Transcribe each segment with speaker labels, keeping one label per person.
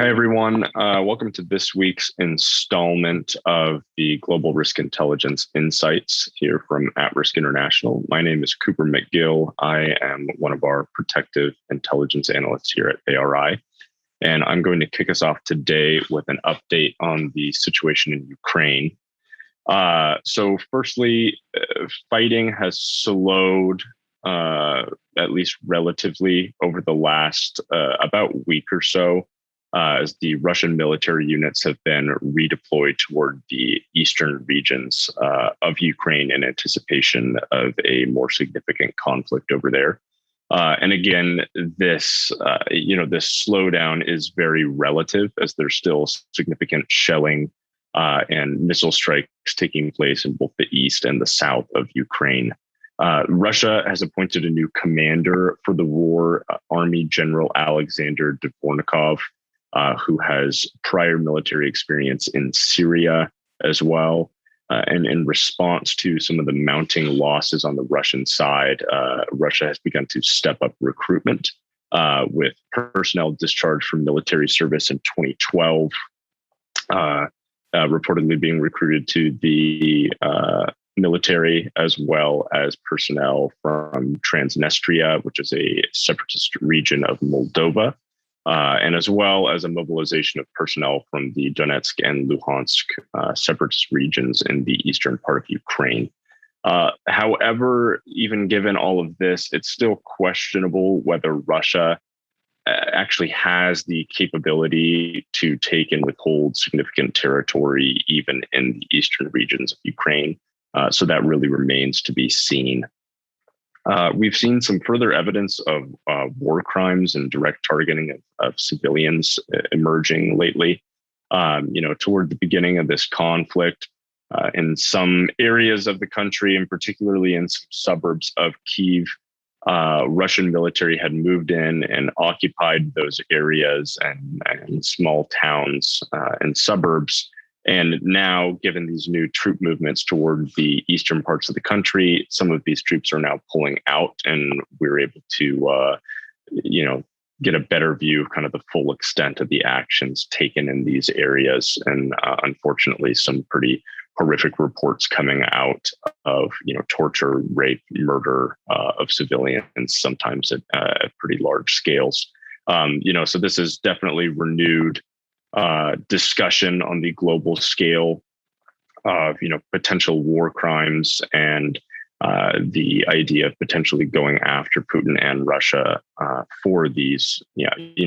Speaker 1: Hi, everyone. Welcome to this week's installment of the Global Risk Intelligence Insights here from At Risk International. My name is Cooper McGill. I am one of our protective intelligence analysts here at ARI. And I'm going to kick us off today with an update on the situation in Ukraine. So firstly, fighting has slowed, at least relatively, over the last about week or so, as the Russian military units have been redeployed toward the eastern regions of Ukraine in anticipation of a more significant conflict over there. And again, this slowdown is very relative, as there's still significant shelling and missile strikes taking place in both the east and the south of Ukraine. Russia has appointed a new commander for the war, Army General Alexander Dvornikov, who has prior military experience in Syria as well. And in response to some of the mounting losses on the Russian side, Russia has begun to step up recruitment with personnel discharged from military service in 2012, reportedly being recruited to the military, as well as personnel from Transnistria, which is a separatist region of Moldova. And as well as a mobilization of personnel from the Donetsk and Luhansk separatist regions in the eastern part of Ukraine. However, even given all of this, it's still questionable whether Russia actually has the capability to take and withhold significant territory even in the eastern regions of Ukraine. So that really remains to be seen. We've seen some further evidence of war crimes and direct targeting of civilians emerging lately. Toward the beginning of this conflict, in some areas of the country, and particularly in some suburbs of Kyiv, Russian military had moved in and occupied those areas and small towns and suburbs. And now, given these new troop movements toward the eastern parts of the country, some of these troops are now pulling out, and we're able to, get a better view of kind of the full extent of the actions taken in these areas. And unfortunately, some pretty horrific reports coming out of, torture, rape, murder of civilians, sometimes at pretty large scales. So this is definitely renewed discussion on the global scale of potential war crimes and the idea of potentially going after Putin and Russia for these,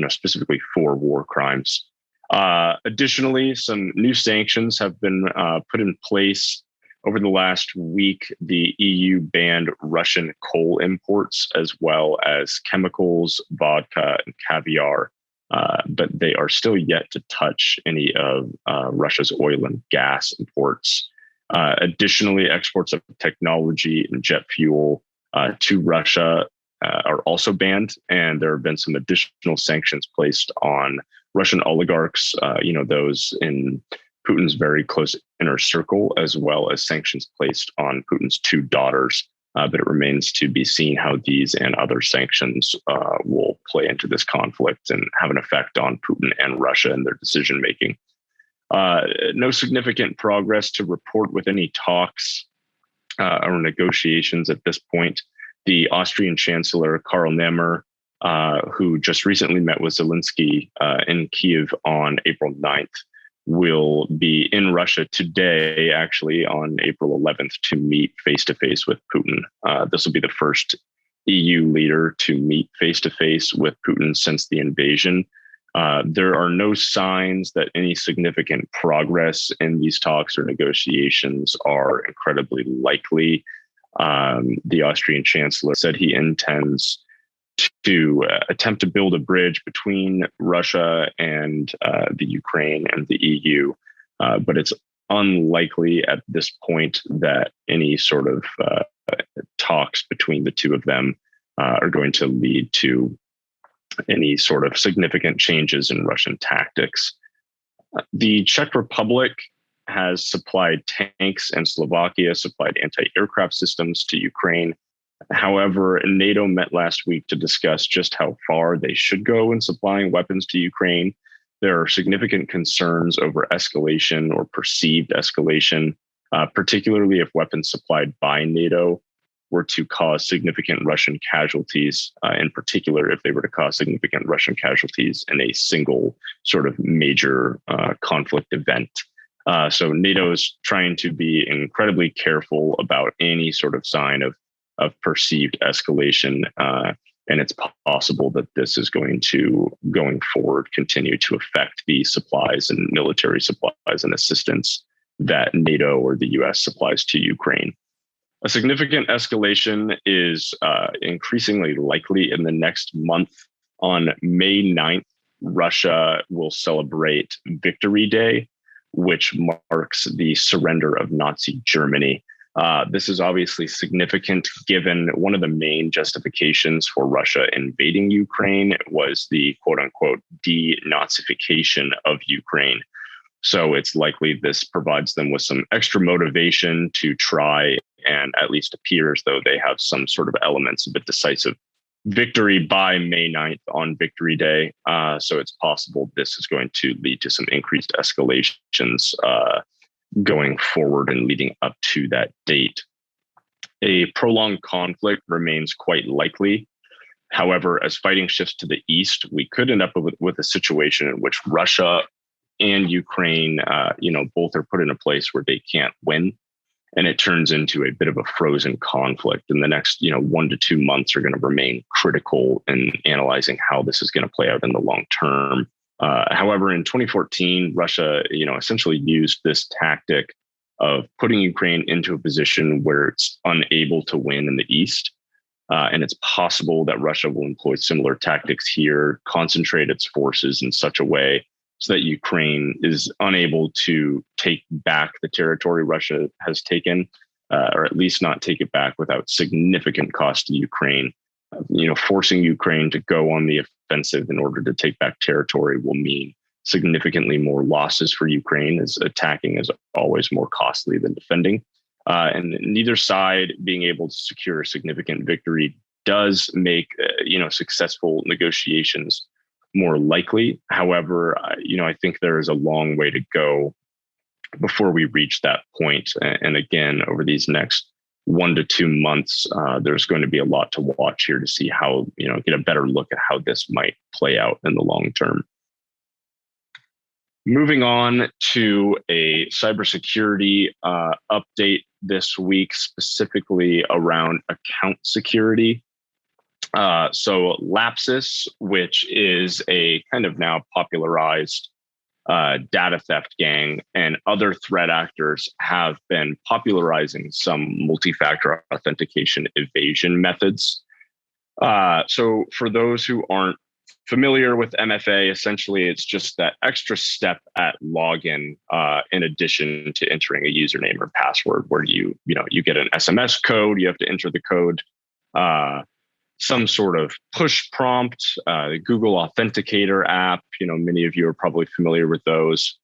Speaker 1: specifically for war crimes. Additionally, some new sanctions have been put in place over the last week. The EU banned Russian coal imports as well as chemicals, vodka, and caviar. But they are still yet to touch any of Russia's oil and gas imports. Additionally, exports of technology and jet fuel to Russia are also banned, and there have been some additional sanctions placed on Russian oligarchs, those in Putin's very close inner circle, as well as sanctions placed on Putin's two daughters. But it remains to be seen how these and other sanctions will play into this conflict and have an effect on Putin and Russia and their decision making. No significant progress to report with any talks or negotiations at this point. The Austrian Chancellor Karl Nehammer, who just recently met with Zelensky in Kyiv on April 9th, will be in Russia today, actually on April 11th, to meet face-to-face with Putin. This will be the first EU leader to meet face-to-face with Putin since the invasion. There are no signs that any significant progress in these talks or negotiations are incredibly likely. The Austrian Chancellor said he intends to attempt to build a bridge between Russia and the Ukraine and the EU, but it's unlikely at this point that any sort of talks between the two of them are going to lead to any sort of significant changes in Russian tactics. The Czech Republic has supplied tanks, and Slovakia supplied anti-aircraft systems to Ukraine. However, NATO met last week to discuss just how far they should go in supplying weapons to Ukraine. there are significant concerns over escalation or perceived escalation, particularly if weapons supplied by NATO were to cause significant Russian casualties, in particular, if they were to cause significant Russian casualties in a single sort of major conflict event. So NATO is trying to be incredibly careful about any sort of sign of perceived escalation. And it's possible that this is going forward, continue to affect the supplies and military supplies and assistance that NATO or the US supplies to Ukraine. A significant escalation is increasingly likely in the next month. On May 9th, Russia will celebrate Victory Day, which marks the surrender of Nazi Germany. This is obviously significant given one of the main justifications for Russia invading Ukraine was the quote unquote denazification of Ukraine. So it's likely this provides them with some extra motivation to try and at least appear as though they have some sort of elements of a decisive victory by May 9th on Victory Day. So it's possible this is going to lead to some increased escalations going forward and leading up to that date. A prolonged conflict remains quite likely. However, as fighting shifts to the east, we could end up with a situation in which Russia and Ukraine, both are put in a place where they can't win. And it turns into a bit of a frozen conflict. And the next, 1 to 2 months are going to remain critical in analyzing how this is going to play out in the long term. However, in 2014, Russia, essentially used this tactic of putting Ukraine into a position where it's unable to win in the east. And it's possible that Russia will employ similar tactics here, concentrate its forces in such a way so that Ukraine is unable to take back the territory Russia has taken, or at least not take it back without significant cost to Ukraine. Forcing Ukraine to go on the offensive in order to take back territory will mean significantly more losses for Ukraine, as attacking is always more costly than defending. And neither side being able to secure a significant victory does make, successful negotiations more likely. However, I think there is a long way to go before we reach that point. And again, over these next 1 to 2 months, there's going to be a lot to watch here to see how, get a better look at how this might play out in the long term. Moving on to a cybersecurity update this week, specifically around account security. So Lapsus, which is a kind of now popularized data theft gang, and other threat actors have been popularizing some multi-factor authentication evasion methods. So for those who aren't familiar with MFA, essentially it's just that extra step at login in addition to entering a username or password, where you get an SMS code, you have to enter the code. Some sort of push prompt, the Google Authenticator app. Many of you are probably familiar with those.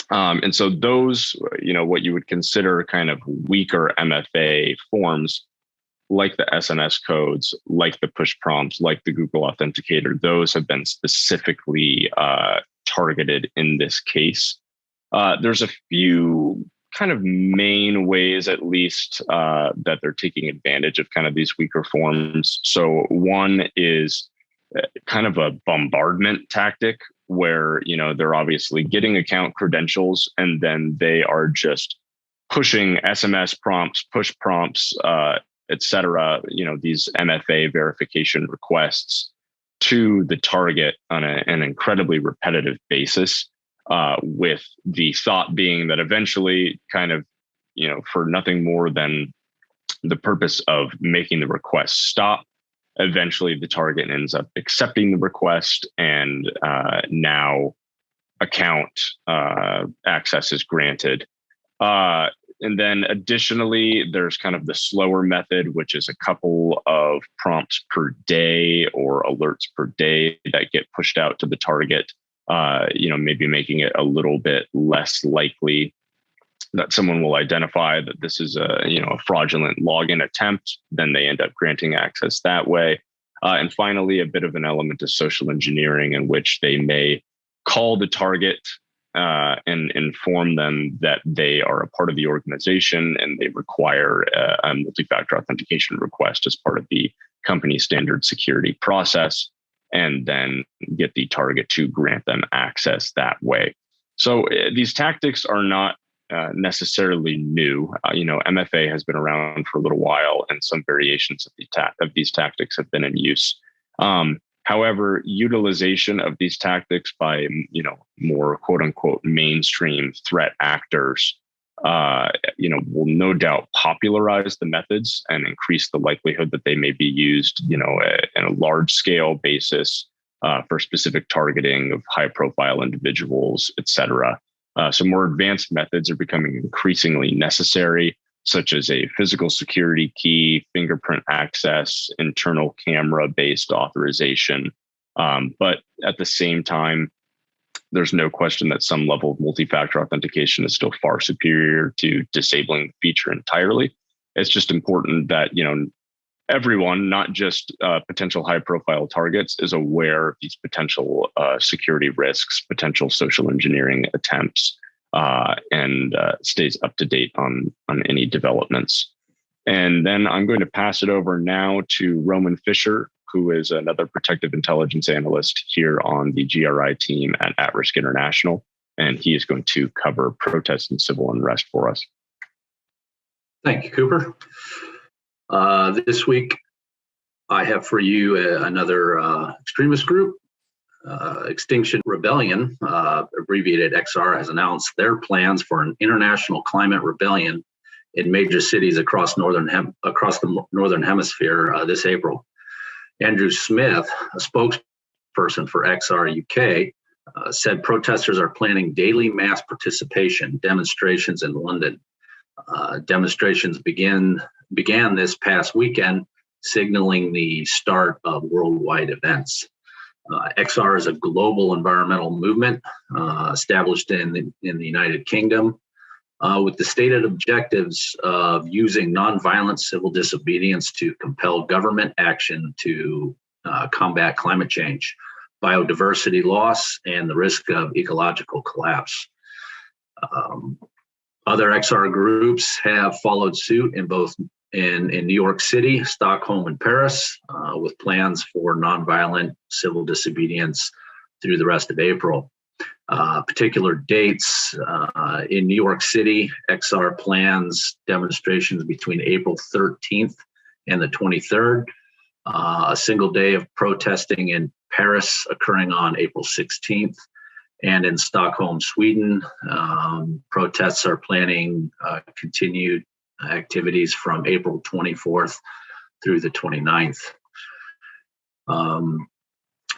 Speaker 1: And so those, what you would consider kind of weaker MFA forms, like the SMS codes, like the push prompts, like the Google Authenticator, those have been specifically targeted in this case. There's a few kind of main ways, at least, that they're taking advantage of kind of these weaker forms. So one is kind of a bombardment tactic where, they're obviously getting account credentials and then they are just pushing SMS prompts, push prompts, et cetera, these MFA verification requests to the target on an incredibly repetitive basis. With the thought being that eventually, kind of, for nothing more than the purpose of making the request stop, eventually the target ends up accepting the request, and now account access is granted. And then additionally, there's kind of the slower method, which is a couple of prompts per day or alerts per day that get pushed out to the target. Maybe making it a little bit less likely that someone will identify that this is a fraudulent login attempt, then they end up granting access that way. And finally, a bit of an element of social engineering in which they may call the target and inform them that they are a part of the organization and they require a multi-factor authentication request as part of the company standard security process, and then get the target to grant them access that way. So these tactics are not necessarily new. MFA has been around for a little while, and some variations of these tactics have been in use. However, utilization of these tactics by more quote unquote mainstream threat actors, will no doubt popularize the methods and increase the likelihood that they may be used, in a large scale basis for specific targeting of high profile individuals, et cetera. So more advanced methods are becoming increasingly necessary, such as a physical security key, fingerprint access, internal camera-based authorization. But at the same time, there's no question that some level of multi-factor authentication is still far superior to disabling the feature entirely. It's just important that, everyone, not just potential high-profile targets, is aware of these potential security risks, potential social engineering attempts, and stays up to date on any developments. And then I'm going to pass it over now to Roman Fisher, who is another protective intelligence analyst here on the GRI team at Risk International, and he is going to cover protests and civil unrest for us.
Speaker 2: Thank you, Cooper. This week, I have for you another extremist group. Extinction Rebellion, abbreviated XR, has announced their plans for an international climate rebellion in major cities across the northern hemisphere this April. Andrew Smith, a spokesperson for XR UK, said protesters are planning daily mass participation demonstrations in London. Demonstrations began this past weekend, signaling the start of worldwide events. XR is a global environmental movement established in the United Kingdom with the stated objectives of using nonviolent civil disobedience to compel government action to combat climate change, biodiversity loss, and the risk of ecological collapse. Other XR groups have followed suit in New York City, Stockholm, and Paris, with plans for nonviolent civil disobedience through the rest of April. Particular dates in New York City, XR plans demonstrations between April 13th and the 23rd, a single day of protesting in Paris occurring on April 16th, and in Stockholm, Sweden, protests are planning continued activities from April 24th through the 29th.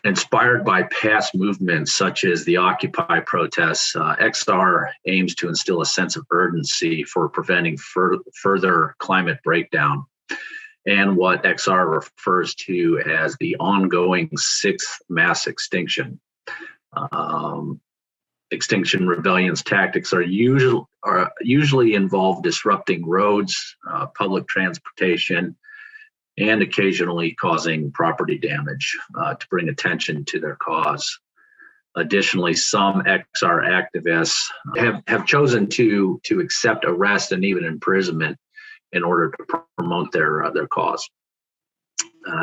Speaker 2: Inspired by past movements such as the Occupy protests, XR aims to instill a sense of urgency for preventing further climate breakdown and what XR refers to as the ongoing sixth mass extinction. Extinction Rebellion's tactics are usually involve disrupting roads, public transportation, and occasionally causing property damage to bring attention to their cause. Additionally, some XR activists have chosen to accept arrest and even imprisonment in order to promote their cause.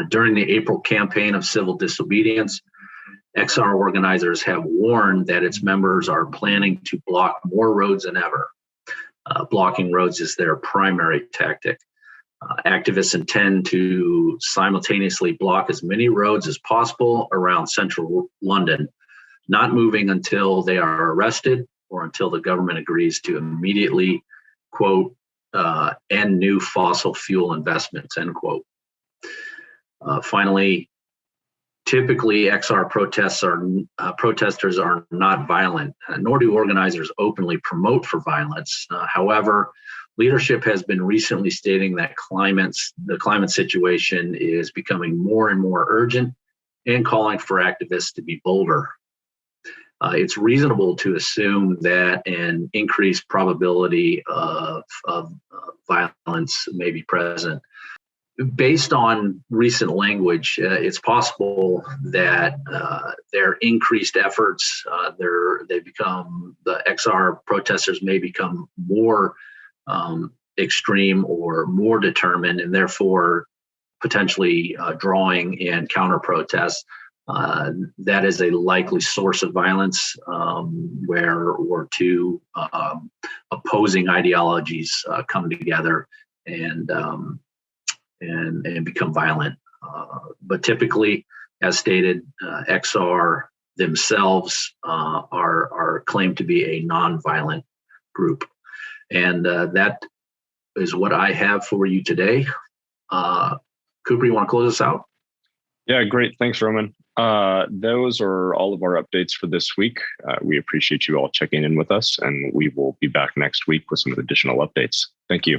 Speaker 2: During the April campaign of civil disobedience, XR organizers have warned that its members are planning to block more roads than ever. Blocking roads is their primary tactic. Activists intend to simultaneously block as many roads as possible around central London, not moving until they are arrested or until the government agrees to immediately, quote, end new fossil fuel investments, end quote. Finally, typically XR protesters are not violent, nor do organizers openly promote for violence. However, leadership has been recently stating that the climate situation is becoming more and more urgent and calling for activists to be bolder. It's reasonable to assume that an increased probability of violence may be present. based on recent language, it's possible that their increased efforts, the XR protesters may become more extreme or more determined, and therefore potentially drawing in counter protests. That is a likely source of violence, where two opposing ideologies come together and become violent. But typically, as stated, XR themselves are claimed to be a nonviolent group. And that is what I have for you today. Cooper, you want to close us out?
Speaker 1: Yeah, great. Thanks, Roman. Those are all of our updates for this week. We appreciate you all checking in with us, and we will be back next week with some additional updates. Thank you.